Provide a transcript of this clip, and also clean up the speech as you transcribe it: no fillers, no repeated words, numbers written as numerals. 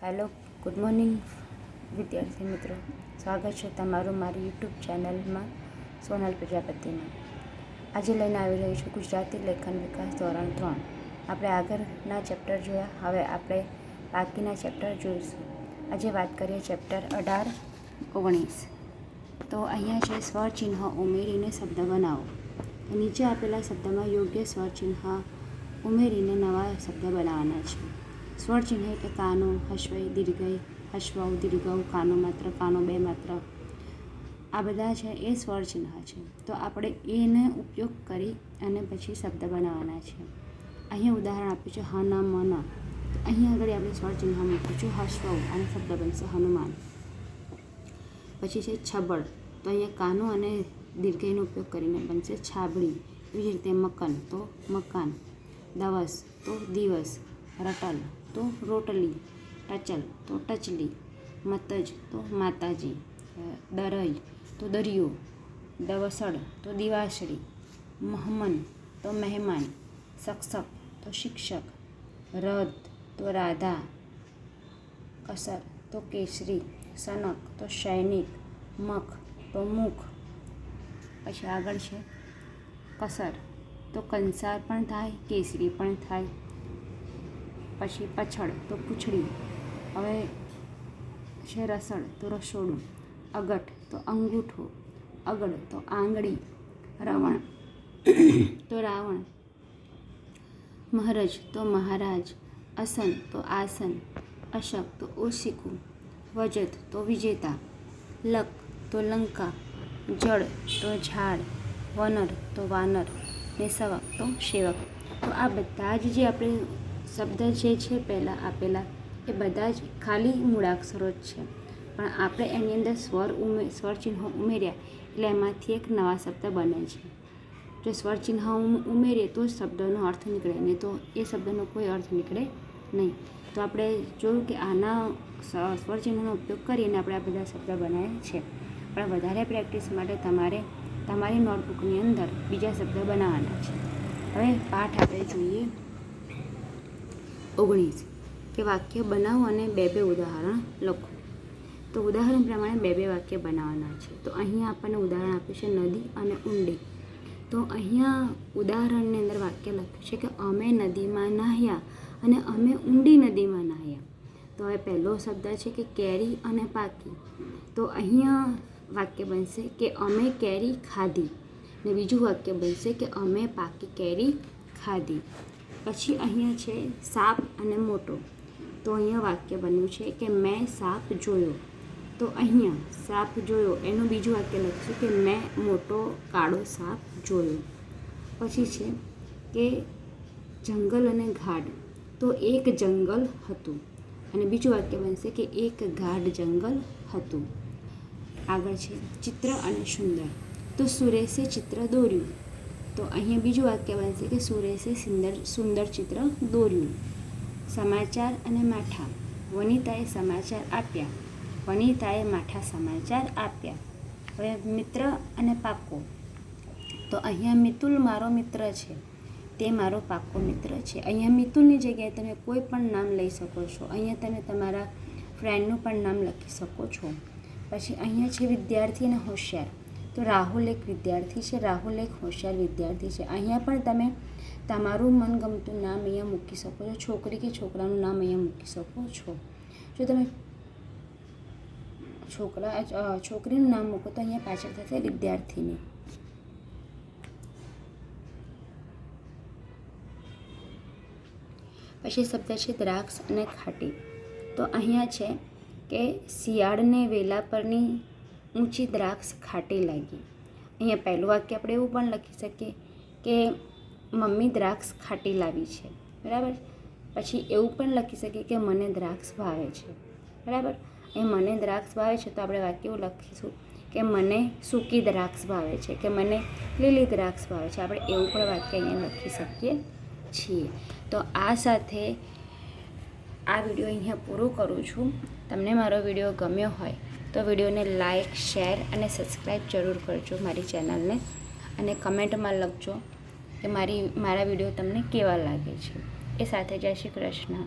Hello, good morning વિદ્યાર્થી મિત્રો. સ્વાગત છે તમારું મારી યુટ્યુબ ચેનલમાં સોનલ પ્રજાપતિમાં. આજે લઈને આવી રહી છું ગુજરાતી લેખન વિકાસ ધોરણ 3. આપણે આગળના ચેપ્ટર જોયા, હવે આપણે બાકીના ચેપ્ટર જોઈશું. આજે વાત કરીએ ચેપ્ટર 18-19. તો અહીંયા છે સ્વરચિહ્ન ઉમેરીને શબ્દ બનાવો. નીચે આપેલા શબ્દમાં યોગ્ય સ્વરચિહ્ન ઉમેરીને નવા શબ્દ બનાવવાના છે. સ્વરચિહ્ન એટલે કાનો, હસ્વઈ, દીર્ઘઈ, હસ્વઉ, દીર્ઘઉ, કાનો માત્ર, કાનો બે માત્ર, આ બધા છે એ સ્વરચિહ્ન છે. તો આપણે એને ઉપયોગ કરી અને પછી શબ્દ બનાવવાના છે. અહીંયા ઉદાહરણ આપ્યું છે હન, મન. તો અહીંયા આગળ આપણે સ્વરચિહ્ન મૂકીશું હસ્વઉ અને શબ્દ બનશે હનુમાન. પછી છે છબળ, તો અહીંયા કાનો અને દીર્ઘઈનો ઉપયોગ કરીને બનશે છાબડી. એવી જ રીતે મકન તો મકાન, દવસ તો દિવસ, રટલ તો રોટલી, ટચલ તો ટચલી, મતજ તો માતાજી, દરઈ તો દરિયો, દવસળ તો દિવાસળી, મહમન તો મહેમાન, શિક્ષક તો શિક્ષક, રદ તો રાધા, કસર તો કેસરી, સનક તો સૈનિક, મખ તો મુખ. પછી આગળ છે કસર, તો કંસાર પણ થાય, કેસરી પણ થાય. પછી પછડ તો પૂંછડી. હવે છે રસડ તો રસોડું, અગટ તો અંગૂઠો, અગડ તો આંગળી, રવણ તો રાવણ, મહારાજ તો મહારાજ, અસન તો આસન, અશક તો ઓશિકું, વજત તો વિજેતા, લક તો લંકા, જળ તો ઝાડ, વનર તો વાનર, ને સવક તો સેવક. તો આ બધા જ જે આપણે શબ્દ જે છે પહેલાં આપેલા એ બધા જ ખાલી મૂળાક્ષરો જ છે, પણ આપણે એની અંદર સ્વરચિહ્નો ઉમેર્યા એટલે એમાંથી એક નવા શબ્દ બને છે. જો સ્વરચિહ્ન ઉમેરીએ તો જ શબ્દનો અર્થ નીકળે, નહીં તો એ શબ્દનો કોઈ અર્થ નીકળે નહીં. તો આપણે જોયું કે આના સ્વરચિહ્નોનો ઉપયોગ કરીને આપણે આ બધા શબ્દ બનાવ્યા છે. પણ વધારે પ્રેક્ટિસ માટે તમારે તમારી નોટબુકની અંદર બીજા શબ્દ બનાવવાના છે. હવે પાઠ આપણે જોઈએ 19 કે વાક્ય બનાવો અને બે ઉદાહરણ લખો. તો ઉદાહરણ પ્રમાણે બે વાક્ય બનાવવાના છે. તો અહીંયા આપણને ઉદાહરણ આપ્યું છે નદી અને ઊંડી. તો અહીંયા ઉદાહરણની અંદર વાક્ય લખ્યું છે કે અમે નદીમાં નાહ્યા અને અમે ઊંડી નદીમાં નાહ્યા. તો હવે પહેલો શબ્દ છે કે કેરી અને પાકી. તો અહીંયા વાક્ય બનશે કે અમે કેરી ખાધી, ને બીજું વાક્ય બનશે કે અમે પાકી કેરી ખાધી. પછી અહીંયા છે સાપ અને મોટો. તો અહીંયા વાક્ય બન્યું છે કે મેં સાપ જોયો. તો અહીંયા સાપ જોયો એનું બીજું વાક્ય લખીશું કે મેં મોટો કાળો સાપ જોયો. પછી છે કે જંગલ અને ગાઢ. તો એક જંગલ હતું, અને બીજું વાક્ય બનશે કે એક ગાઢ જંગલ હતું. આગળ છે ચિત્ર અને સુંદર. તો સુરેશે ચિત્ર દોર્યું. તો અહીંયા બીજું વાક્ય બનશે કે સુરેશે સુંદર ચિત્ર દોર્યું. સમાચાર અને માઠા. વનિતાએ સમાચાર આપ્યા. વનિતાએ માઠા સમાચાર આપ્યા. હવે મિત્ર અને પાકો. તો અહીંયા મિતુલ મારો મિત્ર છે, તે મારો પાકો મિત્ર છે. અહીંયા મિતુલની જગ્યાએ તમે કોઈ પણ નામ લઈ શકો છો. અહીંયા તમે તમારા ફ્રેન્ડનું પણ નામ લખી શકો છો. પછી અહીંયા છે વિદ્યાર્થી અને હોશિયાર. તો રાહુલ એક વિદ્યાર્થી છે, રાહુલ એક હોશિયાર વિદ્યાર્થી છે. અહીંયા પણ તમે તમારું મનગમતું નામ અહીંયા મૂકી શકો છો. છોકરી કે છોકરાનું નામ અહીંયા મૂકી શકો છો. જો તમે છોકરીનું નામ મૂકો તો અહીંયા પાછળ થશે વિદ્યાર્થીની. પછી શબ્દ છે દ્રાક્ષ અને ખાટી. તો અહીંયા છે કે શિયાળને વેલા પરની ઊંચી દ્રાક્ષ ખાટી લાગી. અહીંયા પહેલું વાક્ય આપણે એવું પણ લખી શકીએ કે મમ્મી દ્રાક્ષ ખાટી લાવી છે, બરાબર. પછી એવું પણ લખી શકીએ કે મને દ્રાક્ષ ભાવે છે, બરાબર. અહીં મને દ્રાક્ષ ભાવે છે તો આપણે વાક્ય એવું લખીશું કે મને સૂકી દ્રાક્ષ ભાવે છે, કે મને લીલી દ્રાક્ષ ભાવે છે. આપણે એવું પણ વાક્ય અહીંયા લખી શકીએ છીએ. તો આ સાથે આ વિડીયો અહીંયા પૂરો કરું છું. તમને મારો વિડીયો ગમ્યો હોય તો વિડીયોને લાઇક, શેર અને સબસ્ક્રાઈબ જરૂર કરજો મારી ચેનલને, અને કમેન્ટમાં લખજો કે મારા વિડીયો તમને કેવા લાગે છે. એ સાથે જય શ્રી કૃષ્ણ.